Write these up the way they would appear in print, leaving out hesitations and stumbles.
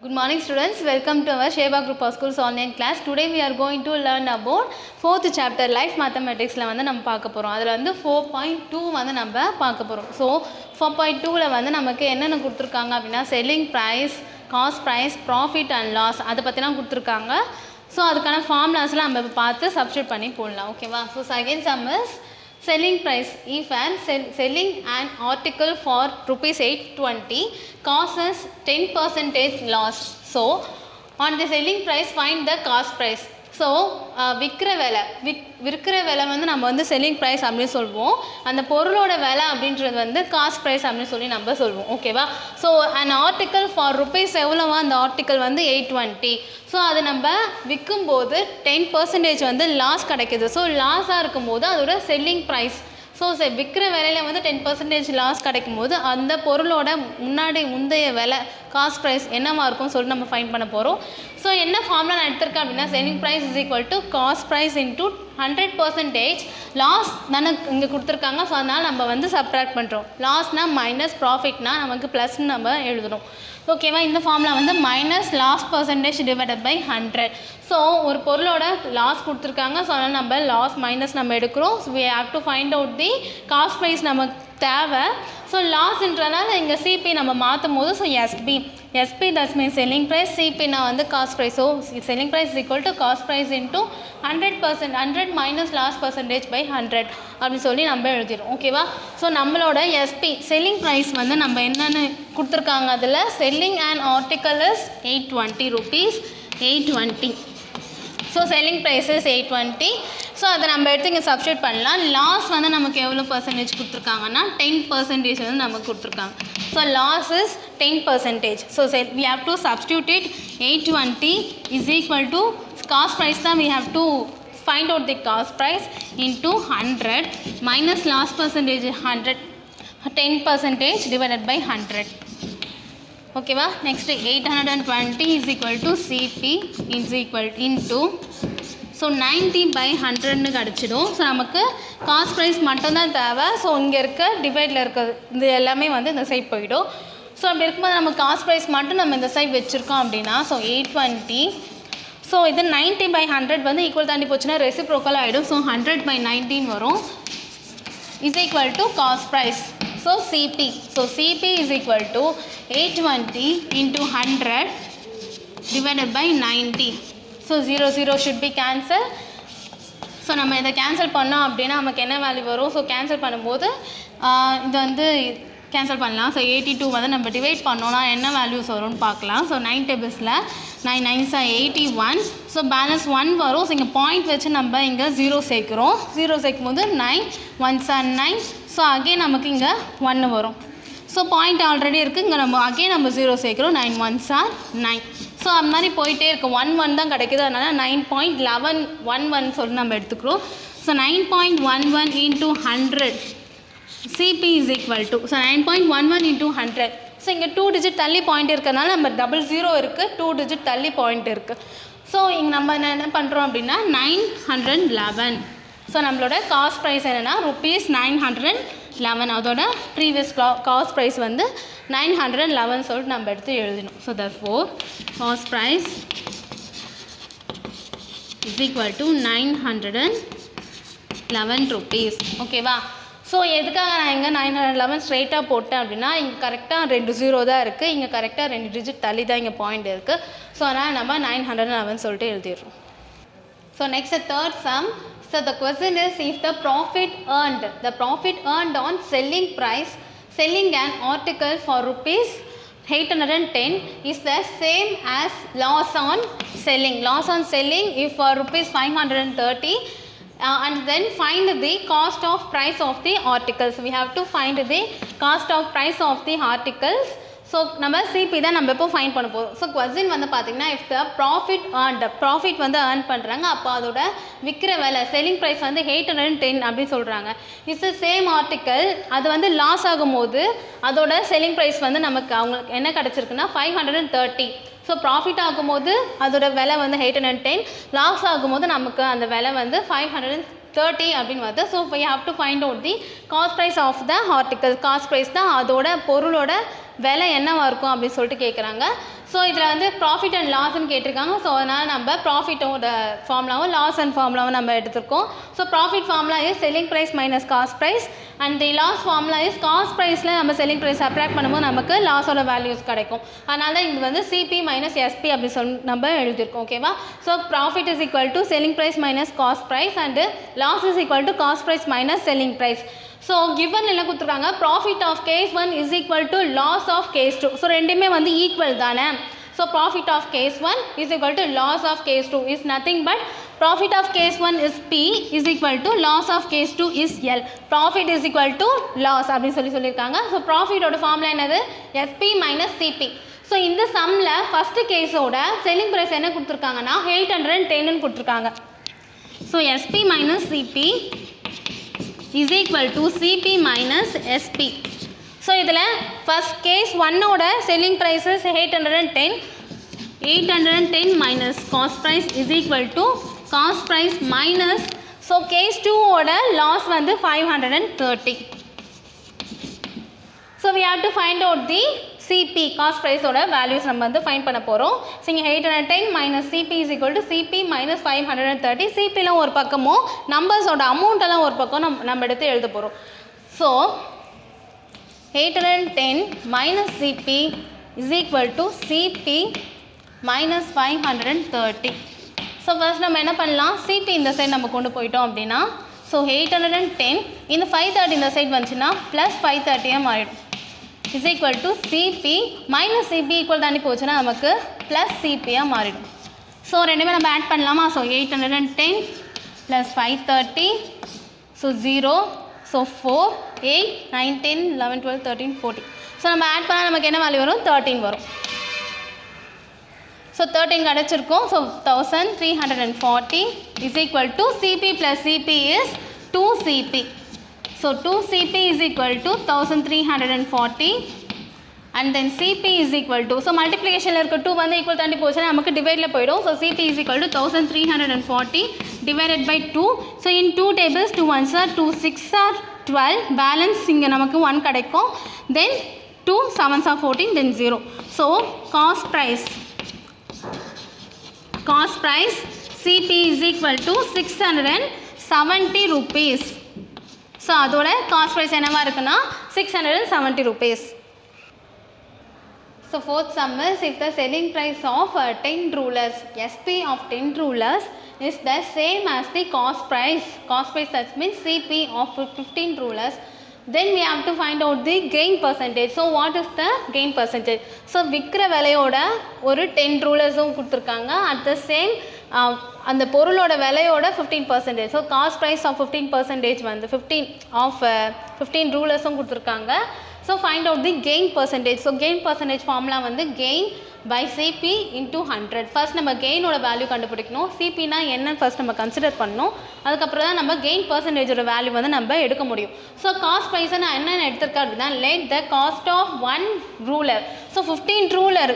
Good morning students, welcome to our Sheba Group of Schools online class. Today we are going to learn about 4th chapter Life Mathematics la வந்து நம்ம பார்க்க போறோம். அதுல வந்து 4.2 வந்து நம்ம பார்க்க போறோம். So 4.2 ல வந்து நமக்கு என்னென்ன கொடுத்திருக்காங்க அப்படினா selling price, cost price, profit and loss அத பத்திலாம் கொடுத்திருக்காங்க. So அதுக்கான ஃபார்முலாஸ்லாம் நம்ம பார்த்து சப்ஸ்டிட்யூட் பண்ணி போடலாம். ஓகேவா? So second sum is selling price. If selling an article for rupees 820 causes 10% loss. So on the selling price find the cost price. So விற்கிற விலை வந்து நம்ம வந்து செல்லிங் ப்ரைஸ் அப்படின்னு சொல்லுவோம். அந்த பொருளோட விலை அப்படின்றது வந்து காஸ்ட் ப்ரைஸ் அப்படின்னு சொல்லி நம்ம சொல்லுவோம். ஓகேவா? So an article for rupees எவ்வளோவா அந்த ஆர்டிக்கல் வந்து 820. ஸோ அது நம்ம விற்கும்போது 10% வந்து லாஸ் கிடைக்கிது. ஸோ லாஸாக இருக்கும்போது அதோட செல்லிங் ப்ரைஸ். ஸோ விற்கிற விலையில் வந்து 10% லாஸ் கிடைக்கும் போது அந்த பொருளோட முந்தைய விலை காஸ்ட் ப்ரைஸ் என்னவா இருக்கும்னு சொல்லிட்டு நம்ம ஃபைண்ட் பண்ண போகிறோம். ஸோ என்ன ஃபார்முலா நான் எடுத்திருக்கேன் அப்படின்னா selling price is equal to cost price into 100% loss தானே இங்கே கொடுத்துருக்காங்க. ஸோ அதனால் நம்ம வந்து சப்ட்ராக்ட் பண்ணுறோம். லாஸ்னால் மைனஸ், ப்ராஃபிட்னா நமக்கு ப்ளஸ்ன்னு நம்ம எழுதுகிறோம். ஓகேவா? இந்த ஃபார்முலா வந்து minus loss percentage divided by 100. So ஒரு பொருளோட லாஸ் கொடுத்துருக்காங்க. ஸோ அதனால் நம்ம லாஸ் மைனஸ் நம்ம எடுக்கிறோம். So we have to find out the cost price நமக்கு தேவை. ஸோ லாஸ்ன்றனால இங்கே சிபி நம்ம மாற்றும் போது so SP that's mean selling price, சிபினா வந்து cost price. So selling price is equal to cost price into 100%, 100 minus loss percentage by 100 அப்படின்னு சொல்லி நம்ம எழுதிடும். ஓகேவா? ஸோ நம்மளோட எஸ்பி செல்லிங் ப்ரைஸ் வந்து நம்ம என்னென்னு கொடுத்துருக்காங்க. அதில் selling and article is 820 rupees, 820. So selling price is 820. So அதை நம்ம எடுத்து இங்கே சப்ஸ்டிட்யூட் பண்ணலாம். லாஸ் வந்து நமக்கு எவ்வளோ பர்சன்டேஜ் கொடுத்துருக்காங்கன்னா 10% வந்து நமக்கு கொடுத்துருக்காங்க. So loss is 10%. So we have to substitute it. 820 is equal to cost price தான் we have to find out the cost price into 100 minus loss percentage 10% divided by 100. ஓகேவா? Next 820 is equal to CP is equal into so 90/100ன்னு கிடச்சிடும். So நமக்கு cost price மட்டும்தான் தேவை. So இங்கே இருக்க டிவைடில் இருக்கிறது இது எல்லாமே வந்து இந்த சைட் போயிடும். ஸோ அப்படி இருக்கும்போது நம்ம காஸ்ட் ப்ரைஸ் மட்டும் நம்ம இந்த சைட் வச்சுருக்கோம் அப்படின்னா ஸோ 820. ஸோ இது 90/100 வந்து ஈக்குவல் தாண்டி போச்சுன்னா ரெசிப்ரோக்கல் ஆகிடும். ஸோ 100/19 வரும் is equal to cost price. So CP. So CP is equal to 820 into 100 divided by 90. So 0 should be cancel. So நம்ம இதை கேன்சல் பண்ணோம் அப்படின்னா நமக்கு என்ன வேல்யூ வரும்? ஸோ கேன்சல் பண்ணும்போது இது வந்து கேன்சல் பண்ணலாம். ஸோ 82 வந்து நம்ம டிவைட் பண்ணோன்னா என்ன வேல்யூஸ் வரும்னு பார்க்கலாம். So 9 டேபிள்ஸில் 9 9s are 81. So balance 1 வரும். ஸோ இங்கே பாயிண்ட் வச்சு நம்ம இங்கே 0 சேர்க்குறோம். 0 சேர்க்கும் போது 9 1s are 9. ஸோ அகெயின் நமக்கு இங்கே 1 வரும். ஸோ பாயிண்ட் ஆல்ரெடி இருக்குது. இங்கே நம்ம அகெயின் நம்ம 0 சேர்க்குறோம். 9 1s are 9. ஸோ அது மாதிரி போயிட்டே இருக்குது. 1 1 தான் கிடைக்குது. அதனால் 9.1111 சொல்லி நம்ம எடுத்துக்கிறோம். So 9.11 into 100 CP is equal to so 9.11 into 100. So இங்கே 2 டிஜிட் தள்ளி பாயிண்ட் இருக்கிறதுனால நம்ம 00 இருக்குது, 2 டிஜிட் தள்ளி பாயிண்ட் இருக்குது. ஸோ இங்கே நம்ம என்ன பண்ணுறோம் அப்படின்னா 911. ஸோ நம்மளோட காஸ்ட் ப்ரைஸ் என்னென்னா ₹911. அதோட ப்ரீவியஸ் காஸ்ட் ப்ரைஸ் வந்து 911 சொல்லிட்டு நம்ம எடுத்து எழுதணும். So therefore cost price is equal to 911 rupees. ஓகேவா? ஸோ எதுக்காக நான் இங்கே 911 ஸ்ட்ரெயிட்டாக போட்டேன் அப்படின்னா இங்கே கரெக்டாக 2 0 தான் இருக்குது. இங்கே கரெக்டாக 2 டிஜிட் தள்ளி தான் இங்கே பாயிண்ட் இருக்குது. ஸோ அதனால் நம்ம 911 சொல்லிட்டு எழுதிடுறோம். So next third sum. So the question is if the profit earned on selling price, selling an article for rupees 810 is the same as loss on selling. Loss on selling if for rupees 530 and then find the cost of price of the articles. We have to find the cost of price of the articles. So நம்ம CP தான் நம்ம இப்போ find பண்ண போகிறோம். So question வந்து பார்த்திங்கன்னா if the profit வந்து earn பண்ணுறாங்க அப்போ அதோட விற்கிற விலை செல்லிங் ப்ரைஸ் வந்து 810 அப்படின்னு சொல்கிறாங்க. It's the same article. அது வந்து லாஸ் ஆகும்போது அதோட செல்லிங் ப்ரைஸ் வந்து நமக்கு அவங்களுக்கு என்ன கிடச்சிருக்குன்னா 530. ஸோ ப்ராஃபிட் ஆகும்போது அதோட விலை வந்து 810, லாஸ் ஆகும்போது நமக்கு அந்த விலை வந்து 530 அப்படின்னு வருது. So we have to find out the cost price of the article. Cost price தான் அதோட பொருளோட விலை என்னவாக இருக்கும் அப்படின்னு சொல்லிட்டு கேட்குறாங்க. ஸோ இதில் வந்து ப்ராஃபிட் அண்ட் லாஸ்ன்னு கேட்டிருக்காங்க. ஸோ அதனால் நம்ம ப்ராஃபிட்டோட ஃபார்முலாவும் லாஸ் அண்ட் ஃபார்முலாவும் நம்ம எடுத்துருக்கோம். So profit formula is selling price minus cost price and the loss formula is cost ப்ரைஸில் நம்ம செல்லிங் ப்ரைஸ் சப்ராக்ட் பண்ணும்போது நமக்கு லாஸோட வேல்யூஸ் கிடைக்கும். அதனால தான் இது வந்து சிபி மைனஸ் எஸ்பி அப்படி நம்ம எழுதியிருக்கோம். ஓகேவா? So profit is equal to selling price minus cost price and loss is equal to cost price minus selling price. So given என்ன கொடுத்துருக்காங்க, profit of case 1 is equal to loss of case 2. So ரெண்டுமே வந்து equal தானே. So profit of case 1 is equal to loss of case 2 is nothing but profit of case 1 is P is equal to loss of case 2 is L. Profit is equal to loss அப்படின்னு சொல்லியிருக்காங்க. So ப்ராஃபிட்டோட formula என்னது, SP minus CP. So இந்த சம்மில் first கேஸோட selling price என்ன கொடுத்துருக்காங்கன்னா 810ன்னு கொடுத்துருக்காங்க. So SP minus CP is equal to CP minus SP. So இதில் first case 1ஓட selling price is 810 minus cost price is equal to cost price minus, so case 2ஓட loss வந்து 530. So we have to find out the CP cost price ஓட values நம்ம வந்து find பண்ண போகிறோம். So இங்கே 810 minus CP is equal to CP minus 530. CPலாம் ஒரு பக்கமும் நம்பர்ஸோட அமௌண்ட்டெல்லாம் ஒரு பக்கம் நம்ம எடுத்து எழுத போகிறோம். So 810 minus CP is equal to CP minus 530. So first நம்ம என்ன பண்ணலாம், CP இந்த சைடு நம்ம கொண்டு போயிட்டோம் அப்படின்னா ஸோ 810 இந்த 530 இந்த சைடு வந்துச்சுன்னா ப்ளஸ் 530 மாறிடும் is equal to CP minus CP equal தாண்டி போச்சுன்னா நமக்கு plus CP மாறிடும். ஸோ ரெண்டுமே நம்ம ஆட் பண்ணலாமா. So 810 plus 530 so 0 so 4 8 9 10 11 12 13 14. So நம்ம ஆட் பண்ணால் நமக்கு என்ன வேல்யூ வரும், 13 வரும். ஸோ 13 கிடச்சிருக்கும். So 1340 is equal to CP plus CP is 2CP. So 2CP is equal to 1340 and then CP is equal to, so multiplication la irukku 2 வந்து equal தாண்டி போச்சுனா நமக்கு divide la போய்டும். So CP is equal to 1340 divided by 2. So in 2 tables 2 1s are 2 6 are 12, balance இங்க நமக்கு 1 கிடைக்கும். Then 2 7s are 14, then 0. So cost price CP is equal to 670 rupees. So அதோட cost price என்னவா இருக்குன்னா 670 rupees. So fourth sum is if the selling price of 10 rulers, SP of 10 rulers is the same as the cost price that means CP of 15 rulers, then we have to find out the gain percentage. So what is the gain percentage? So விற்கிற விலையோட ஒரு 10 rulers-உம் கொடுத்துருக்காங்க, at the same அந்த பொருளோட விலையோட 15%. So cost price of 15% வந்து 15 ரூலர்ஸும் கொடுத்துருக்காங்க. So find out the gain percentage. So gain percentage formula வந்து gain by CP into 100. First நம்ம கெயினோட வேல்யூ கண்டுபிடிக்கணும். சிபினா என்னன்னு ஃபர்ஸ்ட் நம்ம கன்சிடர் பண்ணணும். அதுக்கப்புறம் தான் நம்ம கெயின் பர்சன்டேஜோட வேல்யூ வந்து நம்ம எடுக்க முடியும். ஸோ காஸ்ட் ப்ரைஸை நான் என்னென்ன எடுத்திருக்கேன் அப்படின்னா let the cost of 1 ruler. So 15 ruler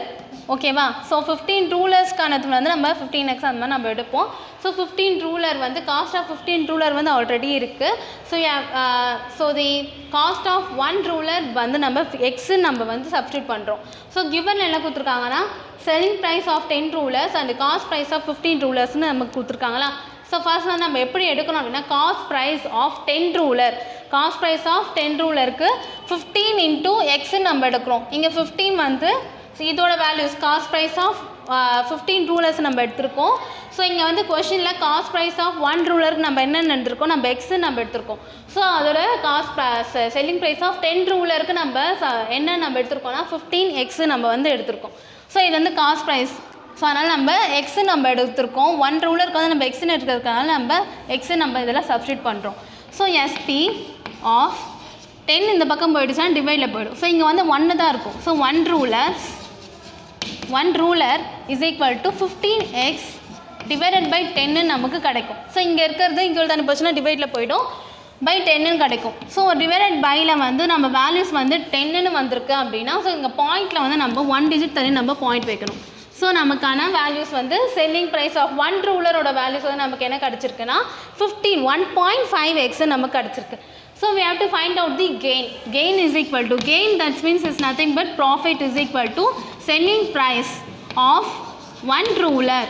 ஓகேவா. ஸோ 15 ரூலர்ஸ்க்கானது வந்து நம்ம 15x அந்த மாதிரி நம்ம எடுப்போம். ஸோ 15 ரூலர் வந்து காஸ்ட் ஆஃப் 15 ரூலர் வந்து ஆல்ரெடி இருக்குது. So the cost of 1 ruler வந்து நம்ம எக்ஸுன்னு நம்ம வந்து சப்ஸ்டியூட் பண்ணுறோம். ஸோ கிவன் என்ன கொடுத்துருக்காங்கன்னா selling price of 10 rulers and cost price of 15 ரூலர்ஸ்னு நமக்கு கொடுத்துருக்காங்களா. ஸோ ஃபர்ஸ்ட் வந்து நம்ம எப்படி எடுக்கணும் அப்படின்னா cost price of 10 ruler, cost price of 10 ரூலருக்கு 15 இன்டூ எக்ஸ்ன்னு நம்ம எடுக்கிறோம். இங்கே 15 வந்து இதோட values cost price of 15 rulers நம்ம எடுத்திருக்கோம். ஸோ இங்கே வந்து கொஷினில் காஸ்ட் ப்ரைஸ் ஆஃப் 1 ரூலருக்கு நம்ம என்னென்ன எடுத்திருக்கோம், நம்ம எக்ஸ்ன்னு நம்ம எடுத்திருக்கோம். ஸோ அதோட செல்லிங் ப்ரைஸ் ஆஃப் 10 ரூலருக்கு நம்ம என்ன நம்ம எடுத்திருக்கோம்னா 15x நம்ம வந்து எடுத்திருக்கோம். ஸோ இது வந்து காஸ்ட் ப்ரைஸ். ஸோ அதனால் நம்ம எக்ஸு நம்ம எடுத்திருக்கோம். 1 ரூலருக்கு வந்து நம்ம எக்ஸ்ன்னு எடுக்கிறதுனால நம்ம எக்ஸு நம்ம இதெல்லாம் சப்ஸ்டியூட் பண்ணுறோம். ஸோ SP ஆஃப் 10 இந்த பக்கம் போயிடுச்சுன்னா டிவைடில் போயிடும். ஸோ இங்கே வந்து 1 தான் இருக்கும். So 1 ruler is equal to 15x divided by 10 நமக்கு கிடைக்கும். ஸோ இங்கே இருக்கிறது இங்கே தானே போச்சுன்னா டிவைடில் போய்டும், பை 10 கிடைக்கும். ஸோ டிவைடட் பையில் வந்து நம்ம வேல்யூஸ் வந்து 10 வந்திருக்கு அப்படின்னா ஸோ இங்கே பாயிண்டில் வந்து நம்ம 1 டிஜிட் தள்ளி நம்ம பாயிண்ட் வைக்கணும். ஸோ நமக்கான வேல்யூஸ் வந்து செல்லிங் ப்ரைஸ் ஆஃப் ஒன் ரூலரோட வேல்யூஸ் வந்து நமக்கு என்ன கிடச்சிருக்குன்னா 1.5x நமக்கு கிடச்சிருக்கு. So we have to find out the gain. Gain is equal to, gain that means is nothing but profit is equal to selling price of one ruler.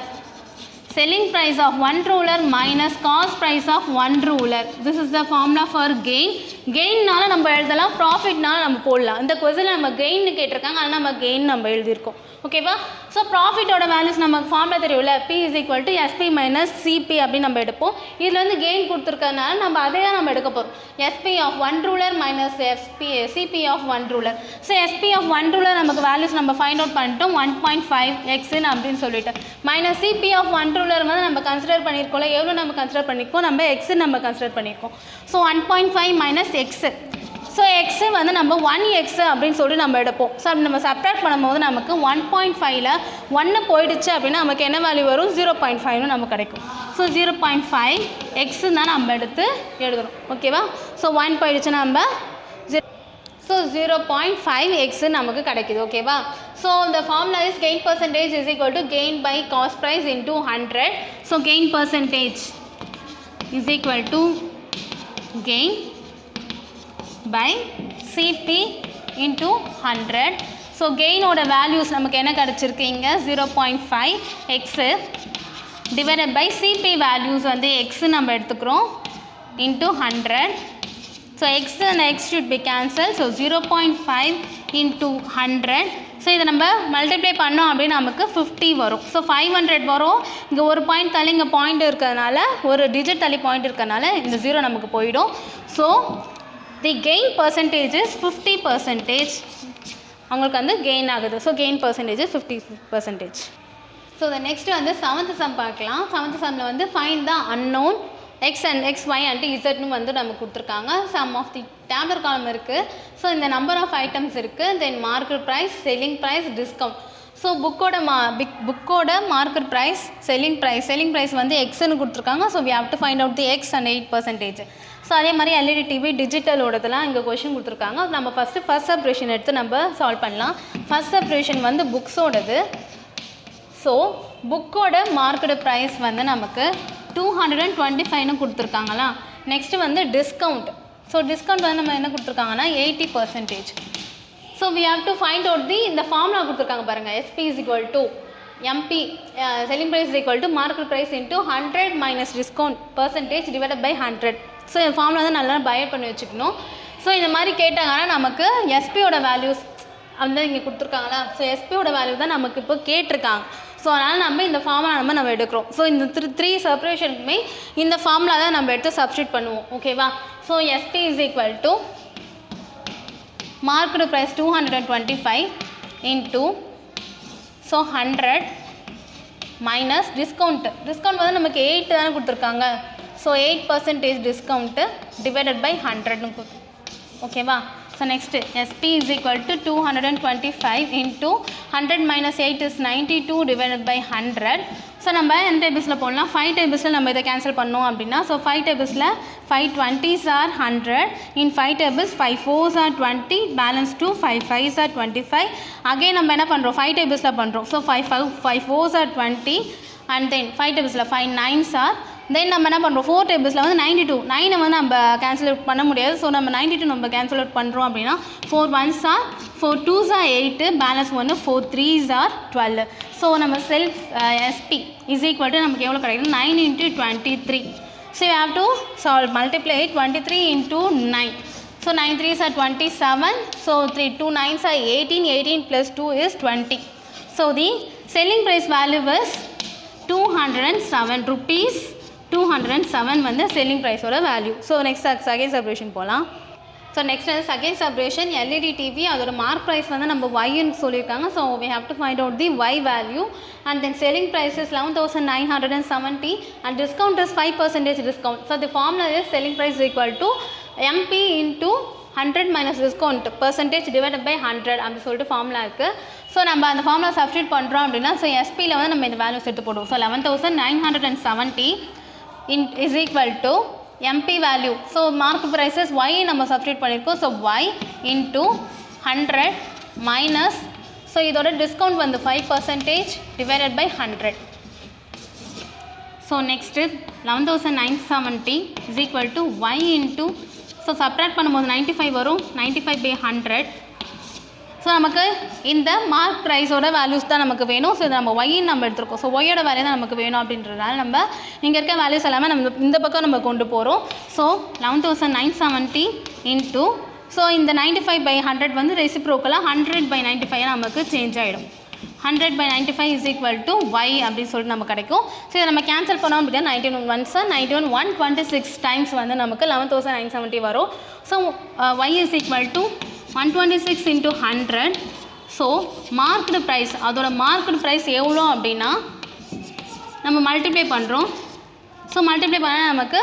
Selling price of one ruler minus cost price of one ruler. This is the formula for gain. Gain நால நம்ம எழுதலாம், profit நால நம்ம போடலாம். இந்த கொஸ்டின்ல நம்ம gain கேட்டிருக்காங்க, ஆனால் நம்ம gain நம்ம எழுதியிருக்கோம். ஓகேவா? ஸோ ப்ராஃபிட்டோட வேல்யூஸ் நமக்கு ஃபார்முலா தெரியும்ல, P is equal to SP minus CP அப்படின்னு நம்ம எடுப்போம். இதில் வந்து கெயின் கொடுத்துருக்கறதுனால நம்ம அதே தான் நம்ம எடுக்க போகிறோம். SP of one ruler minus CP of one ruler. So SP of one ruler நமக்கு வேல்யூஸ் நம்ம ஃபைண்ட் அவுட் பண்ணிட்டோம் 1.5x அப்படின்னு சொல்லிட்டு, minus CP of one ruler வந்து நம்ம கன்சிடர் பண்ணியிருக்கோம்ல, எவ்வளோ நம்ம கன்சிடர் பண்ணியிருக்கோம், நம்ம x நம்ம கன்சிடர் பண்ணியிருக்கோம். So 1.5 minus X. So x வந்து நம்ம 1x அப்படின்னு சொல்லிட்டு நம்ம எடுப்போம். ஸோ அப்படி நம்ம சப்ராக்ட் பண்ணும்போது நமக்கு 1.5ல் 1 போயிடுச்சு அப்படின்னா நமக்கு என்ன வேல்யூ வரும், 0.5னு நமக்கு கிடைக்கும். ஸோ 0.5x தான் நம்ம எடுத்து எழுதணும். ஓகேவா? ஸோ 1 போயிடுச்சு நம்ம ஸோ 0.5x நமக்கு கிடைக்குது. ஓகேவா? So the formula is gain percentage is equal to gain by cost price into 100. So gain percentage is equal to gain by CP into 100. So கெயினோட வேல்யூஸ் நமக்கு என்ன கிடச்சிருக்கு இங்கே 0.5x divided by CP values வந்து x நம்ம எடுத்துக்கிறோம் into 100. So x and x should be cancel. So 0.5 into 100. So இதை நம்ம மல்டிப்ளை பண்ணோம் அப்படின்னு நமக்கு 50 வரும். ஸோ 500 வரும். இங்கே ஒரு பாயிண்ட் தள்ளி இங்கே பாயிண்ட் இருக்கிறதுனால, ஒரு டிஜிட் தள்ளி பாயிண்ட் இருக்கிறதுனால இந்த 0 நமக்கு போயிடும். So the gain percentage is 50%. அவங்களுக்கு வந்து கெயின் ஆகுது. So gain percentage 50%. So the next வந்து 7th sum பார்க்கலாம். 7th sumமில் வந்து find the unknown x and x, y and zன்னு வந்து நமக்கு கொடுத்துருக்காங்க. சம் ஆஃப் தி டேப்லர் காலம் இருக்குது. ஸோ இந்த நம்பர் ஆஃப் ஐட்டம்ஸ் இருக்குது. Then market price, selling price, discount. So புக்கோட மார்க்கெட் ப்ரைஸ், செல்லிங் ப்ரைஸ் வந்து எக்ஸ்ன்னு கொடுத்துருக்காங்க. So we have to find out the x and 8%. So அதே மாதிரி எல்இடி டிவி டிஜிட்டலோடதெல்லாம் இங்கே கொஷின் கொடுத்துருக்காங்க. நம்ம ஃபஸ்ட் செப்பரேஷன் எடுத்து நம்ம சால்வ் பண்ணலாம். ஃபஸ்ட் செப்பரேஷன் வந்து புக்ஸோடது. ஸோ புக்கோட மார்க்கெட் ப்ரைஸ் வந்து நமக்கு 225ன்னு கொடுத்துருக்காங்களா. நெக்ஸ்ட்டு வந்து டிஸ்கவுண்ட். ஸோ டிஸ்கவுண்ட் வந்து நம்ம என்ன கொடுத்துருக்காங்கன்னா 80%. So we have to find out இந்த ஃபார்முலா கொடுத்துருக்காங்க பாருங்கள். SP is equal to MP, selling price is equal to market price into 100 minus discount percentage divided by 100. So இந்த ஃபார்முலா வந்து நல்லா பைட் பண்ணி வச்சுக்கணும். ஸோ இந்த மாதிரி கேட்டாங்கன்னா நமக்கு எஸ்பியோட வேல்யூஸ் வந்து இங்கே கொடுத்துருக்காங்களா. ஸோ எஸ்பியோட வேல்யூ தான் நமக்கு இப்போ கேட்டிருக்காங்க. ஸோ அதனால் நம்ம இந்த ஃபார்முலா நம்ம எடுக்கிறோம். ஸோ இந்த த்ரீ செப்பரேஷனுக்குமே இந்த ஃபார்முலா தான் நம்ம எடுத்து சப்ஸ்டியூட் பண்ணுவோம். ஓகேவா? So SP is equal to market price 225 into so 100 minus discount வந்து நமக்கு 8 தானே கொடுத்துருக்காங்க. So 8% discount divided by 100. ஓகேவா? So next SP is equal to 225 into 100 minus 8 is 92 divided by 100. So நம்ம எந்த டேபிள்ஸில் போடலாம், 5 டேபிள்ஸில் நம்ம இதை கேன்சல் பண்ணோம் அப்படின்னா, so 5 டேபிள்ஸில் 5 20s are 100, in 5 tables 5 4s are 20, balance 2, 5 5s are 25. Again நம்ம என்ன பண்ணுறோம், 5 டேபிள்ஸில் பண்ணுறோம். So 5 4s are 20 and then 5 டேபிள்ஸில் 5 9s are, தென் நம்ம என்ன பண்ணுறோம், 4 டேபிள்ஸில் வந்து 92, 9 வந்து நம்ம கேன்சல் அவுட் பண்ண முடியாது. ஸோ நம்ம 92 நம்ம கேன்சல் அவுட் பண்ணுறோம் அப்படின்னா 4 1s are 4 2s are 8, balance ஒன்று 4 3s are 12. ஸோ நம்ம self SP is equal to நமக்கு எவ்வளோ கிடைக்குது, 9 into 23. So you have to solve, multiply 23 into 9. So 9 3s are 27. So 2 9s are 18, 18 plus 2 is 20. So the selling price value is 207 rupees. 207 வந்து செல்லிங் ப்ரைஸோட வேல்யூ. So next second separation போகலாம். So next வந்து second separation LED TV, அதோட mark price வந்து நம்ம ஒய்ன்னு சொல்லியிருக்காங்க. So we have to find out the y value and then selling price is 11,970 and discount is 5% discount. So the formula is selling price is equal to MP into 100 minus discount percentage divided by 100 அப்படி சொல்லிட்டு formula இருக்குது. So நம்ம அந்த formula substitute பண்ணுறோம் அப்படின்னா, so எஸ்பியில் வந்து நம்ம இந்த வேல்யூஸ் எடுத்து போடுவோம். So 11,970 is equal to MP value. So market prices y நம்ம substitute பண்ணியிருக்கோம். So y into 100 minus, so இதோட டிஸ்கவுண்ட் வந்து 5% divided by 100. So next 11,970 is equal to y into, so subtract பண்ணும்போது 95 வரும், 95 பை 100. ஸோ நமக்கு இந்த மார்க் ப்ரைஸோட வேல்யூஸ் தான் நமக்கு வேணும். ஸோ இதை நம்ம ஒய்ன்னு நம்ம எடுத்துருக்கோம். ஸோ ஒய்யோட வேல்யூ தான் நமக்கு வேணும் அப்படின்றதால நம்ம இங்கே இருக்க வேல்யூஸ் எல்லாமே நம்ம இந்த பக்கம் நம்ம கொண்டு போகிறோம். ஸோ 11,970 இன்ட்டு, ஸோ இந்த 95 பை 100 வந்து ரெசிப்ரோக்கலாக 100 பை 95 நமக்கு சேஞ்ச் ஆகிடும். 100 by 95 is equal to y அப்படின்னு சொல்லிட்டு நமக்கு கிடைக்கும். ஸோ இதை நம்ம கேன்சல் பண்ணோம் அப்படின்னா 91 ஒன்ஸ் 91 126 டைம்ஸ் வந்து நமக்கு 11,970 வரும். So y is equal to 126 into 100. So marked price, அதோட மார்க்டு ப்ரைஸ் எவ்வளோ அப்படின்னா நம்ம மல்டிப்ளை பண்ணுறோம். ஸோ மல்டிப்ளை பண்ணால் நமக்கு,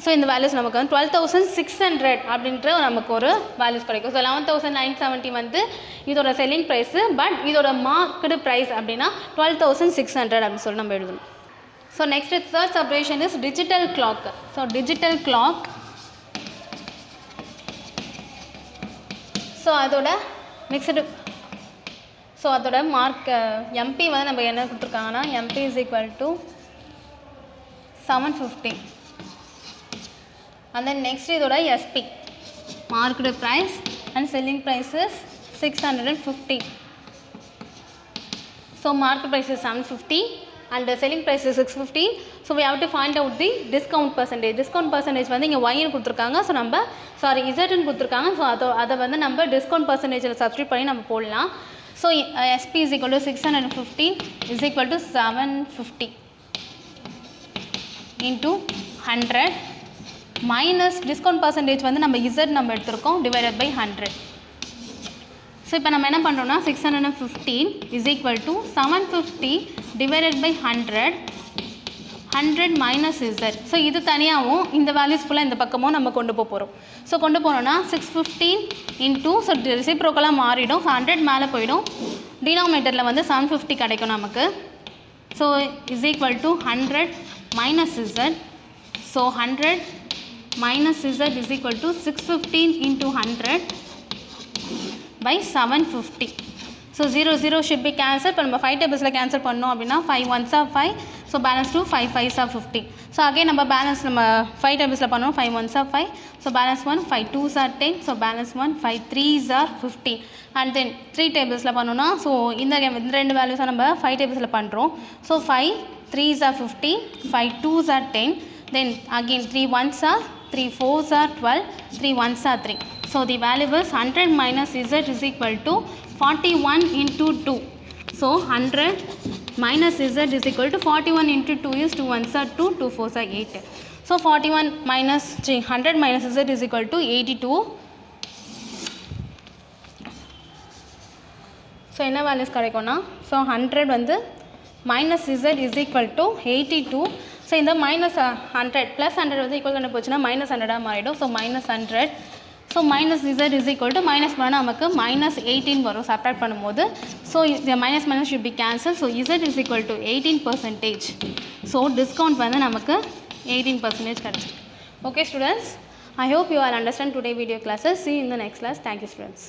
ஸோ இந்த வேல்யூஸ் நமக்கு வந்து 12,600 அப்படின்ற நமக்கு ஒரு வேல்யூஸ் கிடைக்கும். ஸோ 11,970 வந்து இதோட செல்லிங் ப்ரைஸு, பட் இதோட மார்க்டு ப்ரைஸ் அப்படின்னா 12,600 அப்படின்னு சொல்லி நம்ம எழுதணும். So next third separation is digital clock. So digital clock, so அதோட நெக்ஸ்ட்டு, ஸோ அதோட மார்க் எம்பி வந்து நம்ம என்ன கொடுத்துருக்காங்கன்னா MP is equal to 750. And then next இதோட SP marked price and selling price is 650. So marked price is 750 and the selling price is 650. So we have to find out the discount percentage. Discount percentage வந்து இங்கே y ன்னு கொடுத்துருக்காங்க. So நம்ம z ன்னு கொடுத்துருக்காங்க. So அதை வந்து நம்ம டிஸ்கவுண்ட் பர்சன்டேஜில் சப்ஸ்டியூட் பண்ணி நம்ம போடலாம். So SP is equal to 650 is equal to 750 into 100 minus discount percentage வந்து நம்ம z நம்ம எடுத்திருக்கோம் டிவைடட் பை 100. ஸோ இப்போ நம்ம என்ன பண்ணுறோம்னா 615 is equal to 750 divided by 100 minus z. So இது தனியாகவும் இந்த வேல்யூஸ் ஃபுல்லாக இந்த பக்கமும் நம்ம கொண்டு போகிறோம். ஸோ கொண்டு போனோம்னா 615 இன்ட்டு, ஸோ ரெசிப்ரோக்கலாக மாறிடும். ஸோ 100 மேலே போயிடும், டினாமினேட்டரில் வந்து 750 கிடைக்கும் நமக்கு. So is equal to 100 minus z. So 100 minus z is equal to 615 into 100 by 750. So 0 should be cancelled. இப்போ நம்ம 5 டேபிள்ஸில் கேன்சல் பண்ணோம் அப்படின்னா 5 1s are 5. So balance 2 5 5s are 50. So again நம்ம பேலன்ஸ் நம்ம 5 டேபிள்ஸில் பண்ணோம் 5 1s are 5. So balance 1 5 2s are 10. So balance 1 5 3s are 15. And then 3 டேபிள்ஸில் பண்ணோன்னா, so இந்த ரெண்டு வேல்யூஸாக நம்ம 5 டேபிள்ஸில் பண்ணுறோம். So 5 3s are 50, 5 2s are 10. Then again 3 1s are 3 4s are 12, 3 1s are 3. So the value is 100 minus z is equal to 41 into 2. So 100 minus z is equal to 41 into 2 is 2 1s are 2, 2 4s are 8. So 41 minus 100 minus z is equal to 82. So என்ன values கிடைக்கும்னா, so 100 வந்து minus z is equal to 82. So இந்த minus 100 plus 100 வந்து equal பண்ண போச்சுன்னா minus 100ஆக மாறிடும். So minus 100. So minus z is equal to minus பண்ணால் நமக்கு மைனஸ் 18 வரும் சப்ராக்ட் பண்ணும்போது. ஸோ இந்த minus minus should be cancel. So z is equal to 18%. So discount வந்து நமக்கு 18% கிடச்சிருக்கு. Okay students, I hope you all understand today video classes. See you in the next class. Thank you students.